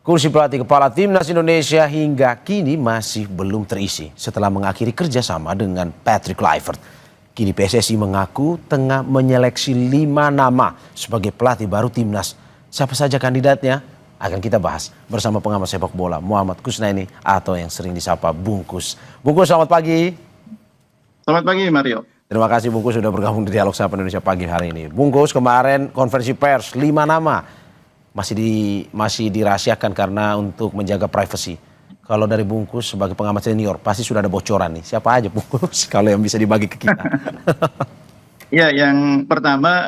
Kursi pelatih kepala Timnas Indonesia hingga kini masih belum terisi setelah mengakhiri kerjasama dengan Patrick Kluivert. Kini PSSI mengaku tengah menyeleksi 5 nama sebagai pelatih baru Timnas. Siapa saja kandidatnya? Akan kita bahas bersama pengamat sepak bola Muhammad Kusnaini atau yang sering disapa Bungkus. Bungkus, selamat pagi. Selamat pagi, Mario. Terima kasih Bungkus sudah bergabung di Dialog Sapa Indonesia pagi hari ini. Bungkus, kemarin konferensi pers 5 nama masih dirahasiakan karena untuk menjaga privasi. Kalau dari Bungkus sebagai pengamat senior pasti sudah ada bocoran nih. Siapa aja Bungkus kalau yang bisa dibagi ke kita? Ya, yang pertama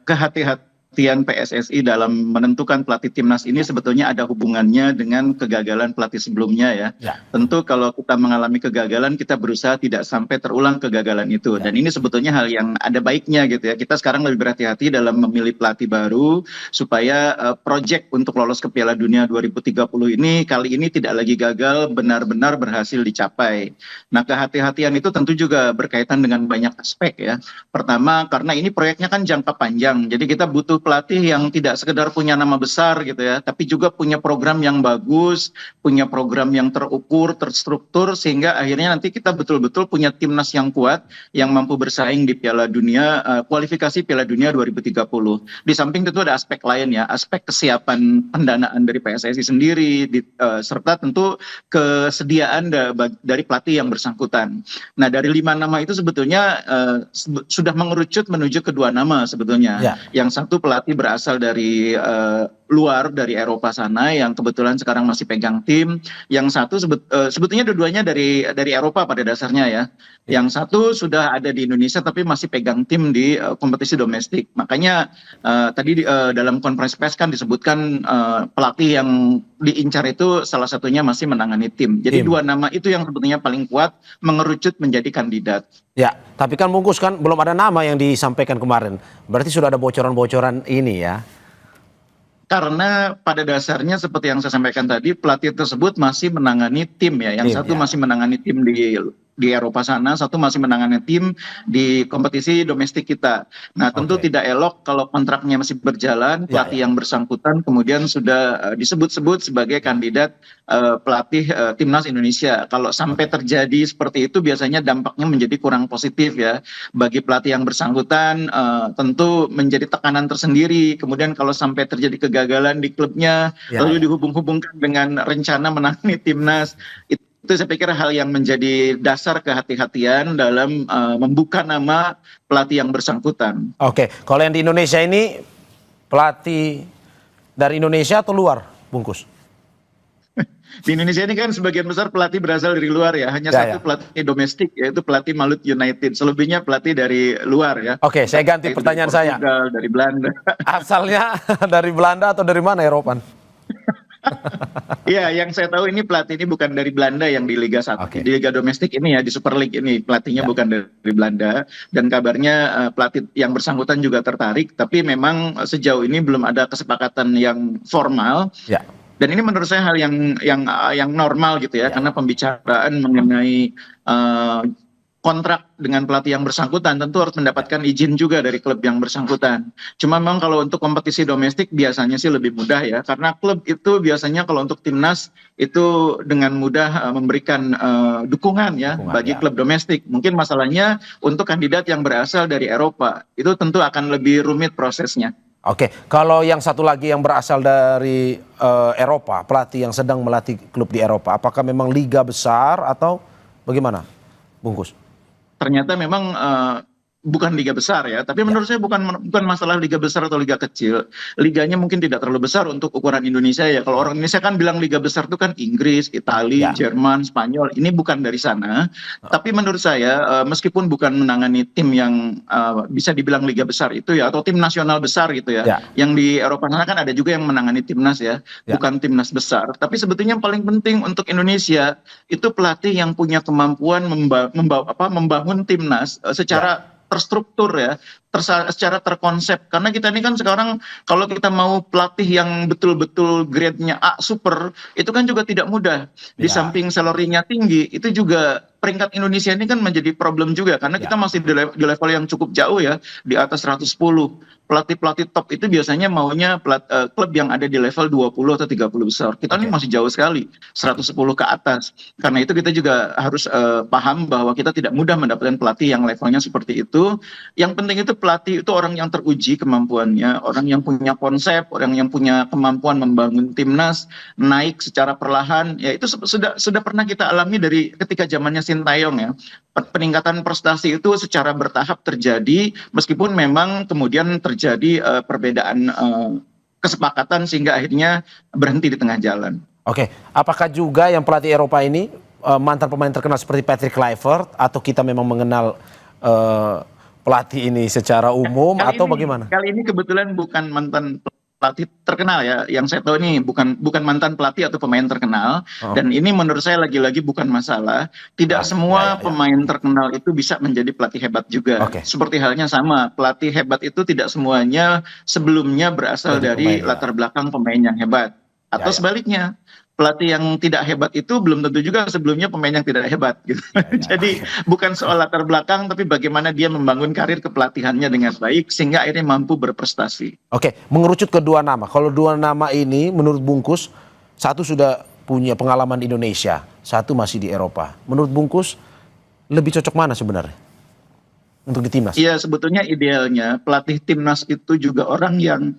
kehati-hatian PSSI dalam menentukan pelatih timnas ini sebetulnya ada hubungannya dengan kegagalan pelatih sebelumnya ya. Tentu kalau kita mengalami kegagalan kita berusaha tidak sampai terulang kegagalan itu. Dan ini sebetulnya hal yang ada baiknya gitu ya. Kita sekarang lebih berhati-hati dalam memilih pelatih baru supaya proyek untuk lolos ke Piala Dunia 2030 ini kali ini tidak lagi gagal, benar-benar berhasil dicapai. Nah, kehati-hatian itu tentu juga berkaitan dengan banyak aspek ya. Pertama, karena ini proyeknya kan jangka panjang. Jadi kita butuh pelatih yang tidak sekedar punya nama besar gitu ya, tapi juga punya program yang bagus, punya program yang terukur, terstruktur, sehingga akhirnya nanti kita betul-betul punya timnas yang kuat, yang mampu bersaing di Piala Dunia, kualifikasi Piala Dunia 2030. Di samping tentu ada aspek lain ya, aspek kesiapan pendanaan dari PSSI sendiri, serta tentu kesediaan dari pelatih yang bersangkutan. Nah, dari 5 nama itu sebetulnya sudah mengerucut menuju ke 2 nama sebetulnya. Yang satu pelatih berasal dari luar, dari Eropa sana, yang kebetulan sekarang masih pegang tim. Yang satu sebetulnya dua-duanya dari Eropa pada dasarnya ya. Yang satu sudah ada di Indonesia tapi masih pegang tim di kompetisi domestik. Makanya tadi dalam konferensi pers kan disebutkan pelatih yang diincar itu salah satunya masih menangani tim. Jadi 2 nama itu yang sebetulnya paling kuat mengerucut menjadi kandidat. Ya, tapi kan Bungkus kan belum ada nama yang disampaikan kemarin. Berarti sudah ada bocoran-bocoran ini ya. Karena pada dasarnya seperti yang saya sampaikan tadi, pelatih tersebut masih menangani tim ya. Yang satu masih menangani tim di Eropa sana, satu masih menangani tim di kompetisi domestik kita. Nah, tentu tidak elok kalau kontraknya masih berjalan, pelatih yang bersangkutan kemudian sudah disebut-sebut sebagai kandidat pelatih timnas Indonesia. Kalau sampai terjadi seperti itu biasanya dampaknya menjadi kurang positif ya. Bagi pelatih yang bersangkutan tentu menjadi tekanan tersendiri. Kemudian kalau sampai terjadi kegagalan di klubnya, lalu dihubung-hubungkan dengan rencana menangani timnas, itu saya pikir hal yang menjadi dasar kehati-hatian dalam membuka nama pelatih yang bersangkutan. Oke, kalau yang di Indonesia ini pelatih dari Indonesia atau luar, Bungkus? Di Indonesia ini kan sebagian besar pelatih berasal dari luar ya. Hanya satu pelatih domestik, yaitu pelatih Malut United. Selebihnya pelatih dari luar ya. Oke, saya ganti pertanyaan saya. Dari Belanda. Asalnya dari Belanda atau dari mana, Eropan? Iya, yang saya tahu ini pelatih ini bukan dari Belanda yang di Liga 1. Di Liga Domestik ini ya, di Super League ini pelatihnya bukan dari Belanda. Dan kabarnya pelatih yang bersangkutan juga tertarik, tapi memang sejauh ini belum ada kesepakatan yang formal. Dan ini menurut saya hal yang normal gitu ya, karena pembicaraan mengenai kontrak dengan pelatih yang bersangkutan tentu harus mendapatkan izin juga dari klub yang bersangkutan. Cuma memang kalau untuk kompetisi domestik biasanya sih lebih mudah ya, karena klub itu biasanya kalau untuk timnas itu dengan mudah memberikan dukungan ya bagi klub domestik. Mungkin masalahnya untuk kandidat yang berasal dari Eropa itu tentu akan lebih rumit prosesnya. Oke, kalau yang satu lagi yang berasal dari Eropa, pelatih yang sedang melatih klub di Eropa, apakah memang liga besar atau bagaimana, Bungkus? Ternyata memang bukan liga besar ya, tapi menurut saya bukan masalah liga besar atau liga kecil. Liganya mungkin tidak terlalu besar untuk ukuran Indonesia ya. Kalau orang Indonesia kan bilang liga besar itu kan Inggris, Italia, Jerman, Spanyol. Ini bukan dari sana. Tapi menurut saya meskipun bukan menangani tim yang bisa dibilang liga besar itu ya, atau tim nasional besar gitu ya. Yang di Eropa sana kan ada juga yang menangani timnas ya, bukan timnas besar. Tapi sebetulnya yang paling penting untuk Indonesia itu pelatih yang punya kemampuan membangun timnas secara terstruktur ya, secara terkonsep. Karena kita ini kan sekarang kalau kita mau pelatih yang betul-betul grade-nya A super, itu kan juga tidak mudah. Di Ya, samping salary-nya tinggi, itu juga peringkat Indonesia ini kan menjadi problem juga karena kita ya. masih di level yang cukup jauh ya, di atas 110. Pelatih-pelatih top itu biasanya maunya klub yang ada di level 20 atau 30 besar. Kita ini Oke. masih jauh sekali, 110 ke atas. Karena itu kita juga harus paham bahwa kita tidak mudah mendapatkan pelatih yang levelnya seperti itu. Yang penting itu pelatih itu orang yang teruji kemampuannya, orang yang punya konsep, orang yang punya kemampuan membangun timnas, naik secara perlahan. Ya itu sudah pernah kita alami dari ketika zamannya Sintayong ya. Peningkatan prestasi itu secara bertahap terjadi meskipun memang kemudian terjadi perbedaan kesepakatan sehingga akhirnya berhenti di tengah jalan. Oke, apakah juga yang pelatih Eropa ini mantan pemain terkenal seperti Patrick Kluivert atau kita memang mengenal pelatih ini secara umum atau bagaimana? Kali ini kebetulan bukan mantan pelatih terkenal ya. Yang saya tahu ini bukan mantan pelatih atau pemain terkenal. Dan ini menurut saya lagi-lagi bukan masalah. Tidak semua pemain terkenal itu bisa menjadi pelatih hebat juga. Seperti halnya sama, pelatih hebat itu tidak semuanya sebelumnya berasal dari latar belakang pemain yang hebat. Atau sebaliknya, pelatih yang tidak hebat itu belum tentu juga sebelumnya pemain yang tidak hebat gitu. Jadi bukan soal latar belakang tapi bagaimana dia membangun karir kepelatihannya dengan baik sehingga akhirnya mampu berprestasi. Oke, mengerucut ke dua nama. Kalau dua nama ini menurut Bungkus, satu sudah punya pengalaman di Indonesia, satu masih di Eropa. Menurut Bungkus lebih cocok mana sebenarnya untuk di timnas? Iya, sebetulnya idealnya pelatih timnas itu juga orang yang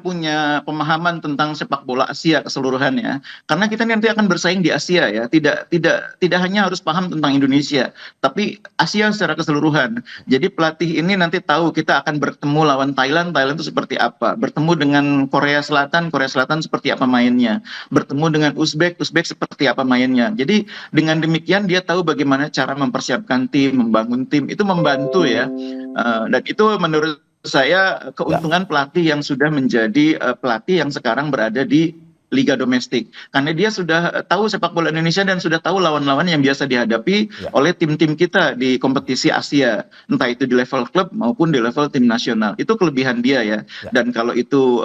punya pemahaman tentang sepak bola Asia keseluruhannya. Karena kita nanti akan bersaing di Asia ya, tidak hanya harus paham tentang Indonesia, tapi Asia secara keseluruhan. Jadi pelatih ini nanti tahu kita akan bertemu lawan Thailand, Thailand itu seperti apa. Bertemu dengan Korea Selatan seperti apa mainnya. Bertemu dengan Uzbek seperti apa mainnya. Jadi dengan demikian dia tahu bagaimana cara mempersiapkan tim, membangun tim, itu membantu ya. Dan itu menurut saya keuntungan pelatih yang sudah menjadi pelatih yang sekarang berada di liga domestik karena dia sudah tahu sepak bola Indonesia dan sudah tahu lawan-lawan yang biasa dihadapi oleh tim-tim kita di kompetisi Asia, entah itu di level klub maupun di level tim nasional. Itu kelebihan dia ya. Dan kalau itu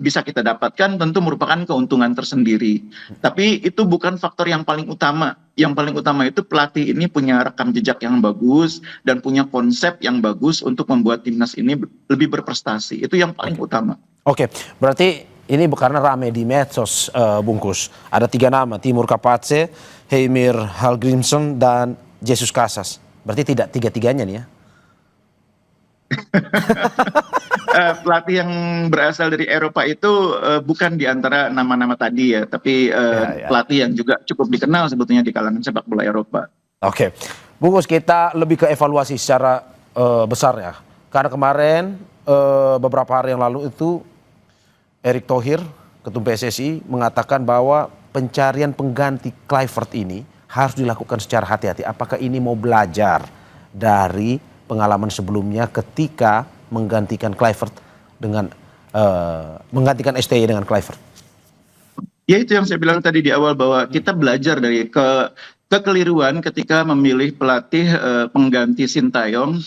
bisa kita dapatkan tentu merupakan keuntungan tersendiri. Tapi itu bukan faktor yang paling utama. Yang paling utama itu pelatih ini punya rekam jejak yang bagus dan punya konsep yang bagus untuk membuat timnas ini lebih berprestasi. Itu yang paling utama. Oke, berarti ini karena rame di medsos, Bungkus. Ada 3 nama, Timur Kapace, Heimir Hallgrímsson, dan Jesus Casas. Berarti tidak tiga-tiganya nih ya? Pelatih yang berasal dari Eropa itu bukan di antara nama-nama tadi ya, tapi pelatih yang juga cukup dikenal sebetulnya di kalangan sepak bola Eropa. Oke, Bungkus, kita lebih ke evaluasi secara besar ya. Karena kemarin beberapa hari yang lalu itu Erick Thohir, Ketum PSSI, mengatakan bahwa pencarian pengganti Kluivert ini harus dilakukan secara hati-hati. Apakah ini mau belajar dari pengalaman sebelumnya ketika menggantikan Kluivert dengan menggantikan STY dengan Kluivert? Ya itu yang saya bilang tadi di awal bahwa kita belajar dari kekeliruan ketika memilih pelatih pengganti Sintayong.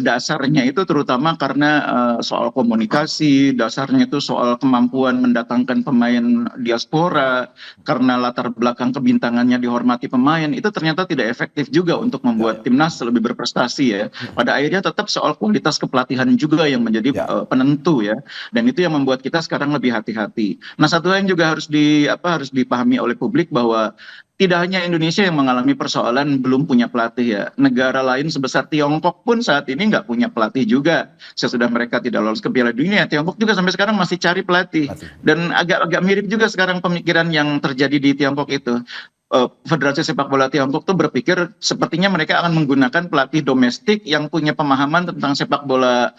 Dasarnya itu terutama karena soal komunikasi, dasarnya itu soal kemampuan mendatangkan pemain diaspora, karena latar belakang kebintangannya dihormati pemain, itu ternyata tidak efektif juga untuk membuat timnas lebih berprestasi ya. Pada akhirnya tetap soal kualitas kepelatihan juga yang menjadi penentu ya. Dan itu yang membuat kita sekarang lebih hati-hati. Nah, satu hal yang juga harus dipahami oleh publik bahwa tidak hanya Indonesia yang mengalami persoalan belum punya pelatih ya. Negara lain sebesar Tiongkok pun saat ini nggak punya pelatih juga. Sesudah mereka tidak lolos ke Piala Dunia, Tiongkok juga sampai sekarang masih cari pelatih. Dan agak mirip juga sekarang pemikiran yang terjadi di Tiongkok itu. Federasi Sepak Bola Tiongkok tuh berpikir sepertinya mereka akan menggunakan pelatih domestik yang punya pemahaman tentang sepak bola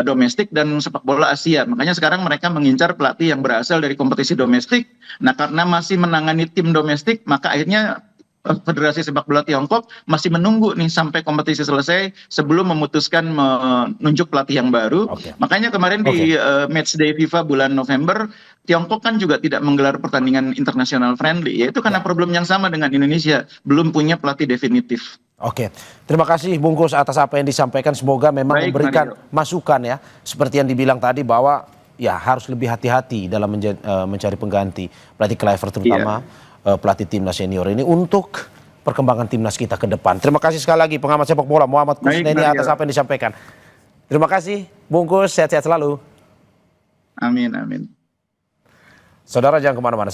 domestik dan sepak bola Asia. Makanya sekarang mereka mengincar pelatih yang berasal dari kompetisi domestik. Nah, karena masih menangani tim domestik, maka akhirnya Federasi Sepak Bola Tiongkok masih menunggu nih sampai kompetisi selesai sebelum memutuskan menunjuk pelatih yang baru. Makanya kemarin di matchday FIFA bulan November, Tiongkok kan juga tidak menggelar pertandingan internasional friendly, yaitu karena problem yang sama dengan Indonesia, belum punya pelatih definitif. Oke, terima kasih Bungkus atas apa yang disampaikan. Semoga memang memberikan masukan ya, seperti yang dibilang tadi bahwa ya harus lebih hati-hati dalam mencari pengganti pelatih Kluivert, terutama pelatih timnas senior ini untuk perkembangan timnas kita ke depan. Terima kasih sekali lagi pengamat sepak bola Muhammad Kusnedi atas apa yang disampaikan. Terima kasih Bungkus, sehat-sehat selalu. Amin, amin. Saudara jangan kemana-mana.